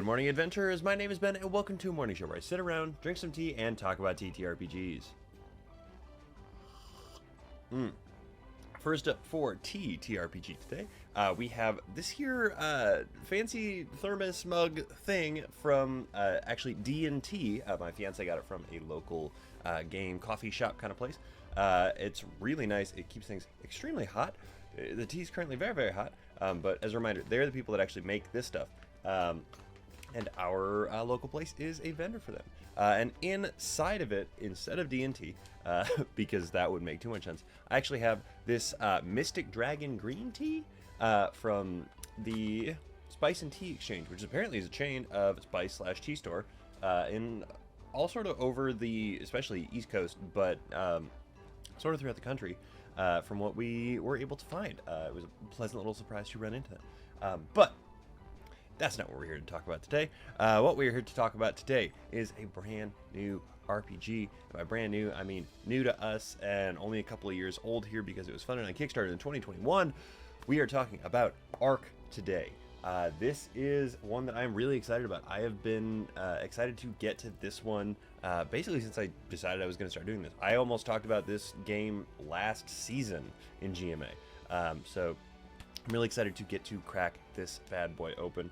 morning, adventurers. My name is Ben, and welcome to a morning show where I sit around, drink some tea, and talk about TTRPGs. First up for TTRPG today, we have this here fancy thermos mug thing from actually D&T. My fiance got it from a local game coffee shop kind of place. It's really nice. It keeps things extremely hot. The tea is currently very, very hot, but as a reminder, they're the people that actually make this stuff. And our local place is a vendor for them. And inside of it, instead of D&T, because that would make too much sense, I actually have this Mystic Dragon green tea from the Spice and Tea Exchange, which apparently is a chain of spice/tea store in all sort of over the, especially East Coast, but sort of throughout the country, from what we were able to find. It was a pleasant little surprise to run into them. But that's not what we're here to talk about today. What we're here to talk about today is a brand new RPG. By brand new, I mean new to us and only a couple of years old here because it was funded on Kickstarter in 2021. We are talking about Ark today. This is one that I'm really excited about. I have been excited to get to this one basically since I decided I was going to start doing this. I almost talked about this game last season in GMA. So I'm really excited to get to crack this bad boy open.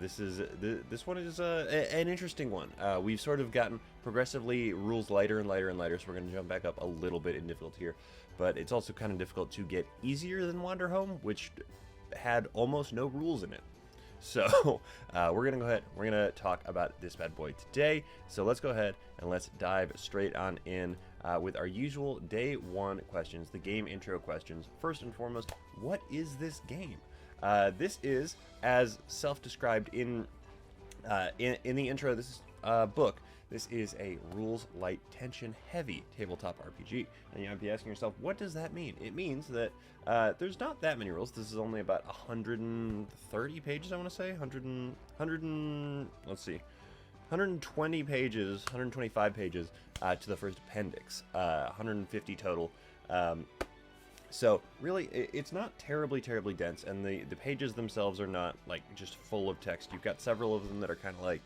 This one is an interesting one. We've sort of gotten progressively rules lighter and lighter and lighter, so we're going to jump back up a little bit in difficulty here. But it's also kind of difficult to get easier than Wanderhome, which had almost no rules in it. So we're going to go ahead. We're going to talk about this bad boy today. So let's go ahead and let's dive straight on in with our usual day one questions, the game intro questions. First and foremost, what is this game? This is, as self-described in the intro of this book, this is a rules light, tension heavy tabletop RPG. And you might be asking yourself, what does that mean? It means that there's not that many rules. This is only about 130 pages, I want to say. 120 pages, 125 pages to the first appendix. 150 total. So really, it's not terribly dense, and the pages themselves are not like just full of text. You've got several of them that are kind of like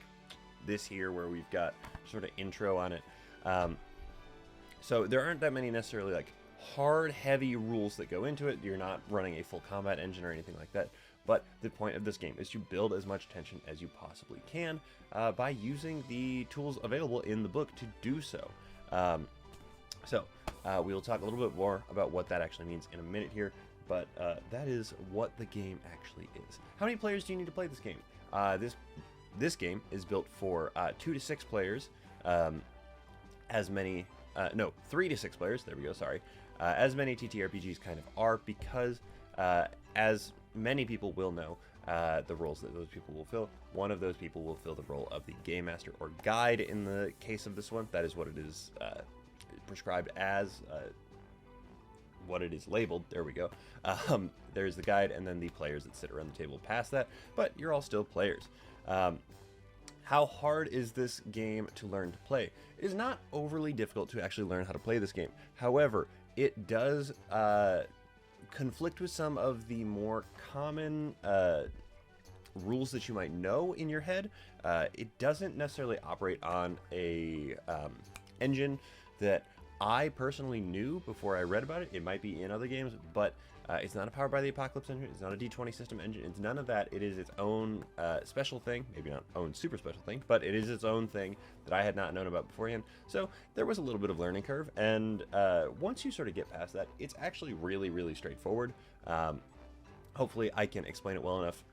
this here, where we've got sort of intro on it. So there aren't that many necessarily like hard, heavy rules that go into it. You're not running a full combat engine or anything like that. But the point of this game is to build as much tension as you possibly can by using the tools available in the book to do so. We will talk a little bit more about what that actually means in a minute here, but that is what the game actually is. How many players do you need to play this game? This game is built for 2 to 6 players, 3 to 6 players, there we go, sorry, as many TTRPGs kind of are, because as many people will know, the roles that those people will fill, one of those people will fill the role of the Game Master or Guide in the case of this one. That is what it is prescribed as, what it is labeled. There we go. There's the guide, and then the players that sit around the table past that, but you're all still players. How hard is this game to learn to play? It is not overly difficult to actually learn how to play this game. However, it does conflict with some of the more common rules that you might know in your head. It doesn't necessarily operate on a engine that I personally knew before I read about it. It might be in other games, but it's not a Powered by the Apocalypse engine. It's not a D20 system engine. It's none of that. It is its own special thing. Maybe not own super special thing, but it is its own thing that I had not known about beforehand. So there was a little bit of learning curve, and once you sort of get past that, it's actually really straightforward. Hopefully I can explain it well enough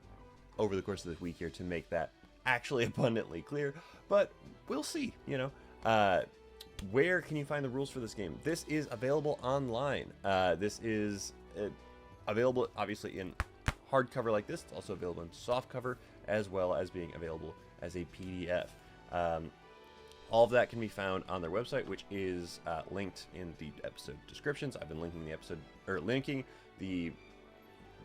over the course of this week here to make that actually abundantly clear, but we'll see, you know. Where can you find the rules for this game? This is available online. This is available, obviously, in hardcover like this. It's also available in softcover, as well as being available as a PDF. All of that can be found on their website, which is linked in the episode descriptions. I've been linking the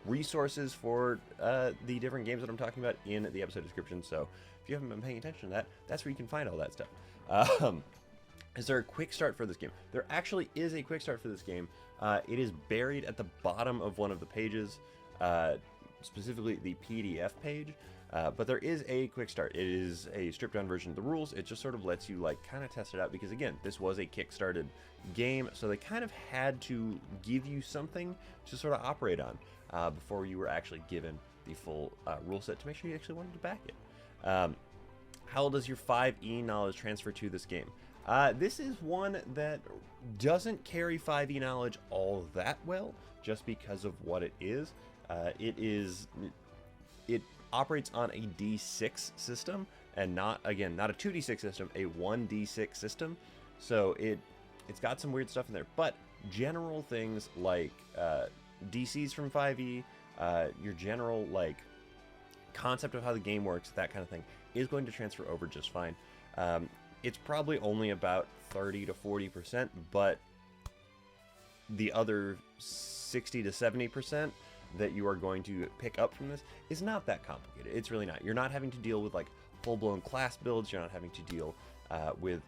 resources for the different games that I'm talking about in the episode description. So if you haven't been paying attention to that, that's where you can find all that stuff. Is there a quick start for this game? There actually is a quick start for this game. It is buried at the bottom of one of the pages, specifically the PDF page. But there is a quick start. It is a stripped down version of the rules. It just sort of lets you like kind of test it out because again, this was a kickstarted game, so they kind of had to give you something to sort of operate on before you were actually given the full rule set to make sure you actually wanted to back it. How does your 5e knowledge transfer to this game? This is one that doesn't carry 5e knowledge all that well, just because of what it is. It operates on a D6 system, and not a 2D6 system, a 1D6 system. So it's got some weird stuff in there, but general things like DCs from 5e, your general like concept of how the game works, that kind of thing, is going to transfer over just fine. It's probably only about 30 to 40%, but the other 60 to 70% that you are going to pick up from this is not that complicated. It's really not. You're not having to deal with like full-blown class builds. You're not having to deal with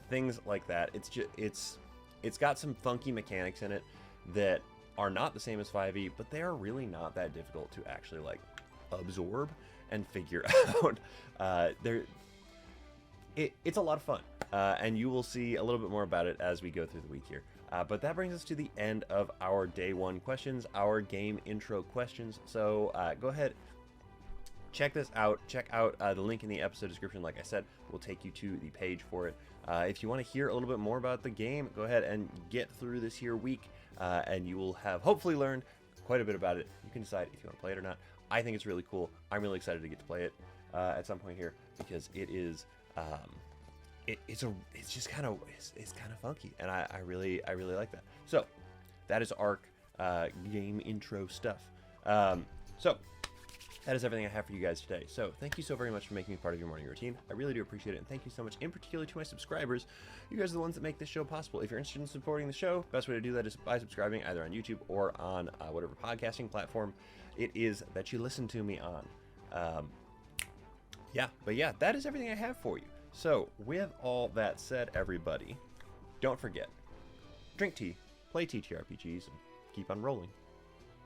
things like that. It's got some funky mechanics in it that are not the same as 5e, but they are really not that difficult to actually like absorb and figure out. It's a lot of fun, and you will see a little bit more about it as we go through the week here. But that brings us to the end of our day one questions, our game intro questions. So go ahead, check this out. Check out the link in the episode description. Like I said, will take you to the page for it. If you want to hear a little bit more about the game, go ahead and get through this here week, and you will have hopefully learned quite a bit about it. You can decide if you want to play it or not. I think it's really cool. I'm really excited to get to play it at some point here because it is. It's just kind of funky, and I really like that. So that is ARK game intro stuff. So that is everything I have for you guys today. So thank you so very much for making me part of your morning routine. I really do appreciate it, and thank you so much in particular to my subscribers. You guys are the ones that make this show possible. If you're interested in supporting the show, best way to do that is by subscribing either on YouTube or on whatever podcasting platform it is that you listen to me on. Yeah, that is everything I have for you. So, with all that said, everybody, don't forget, drink tea, play TTRPGs, and keep on rolling.